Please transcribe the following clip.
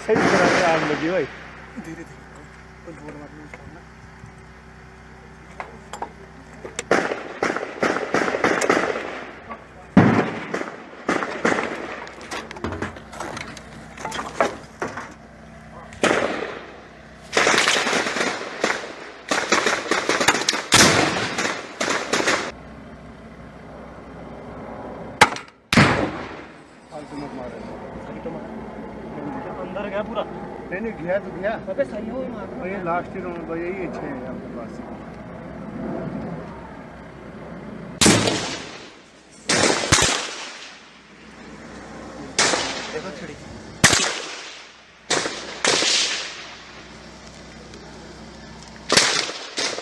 सही तरह से आग लगी भाई। धीरे धीरे कुछ बोल मत छोड़ना। मत मारो। सही तो मार अंदर गया पूरा। नहीं गया तो गया। अबे सही हो मार। ये लास्ट राउंड भाई यही अच्छे हैं आपके पास। देखो छिड़ी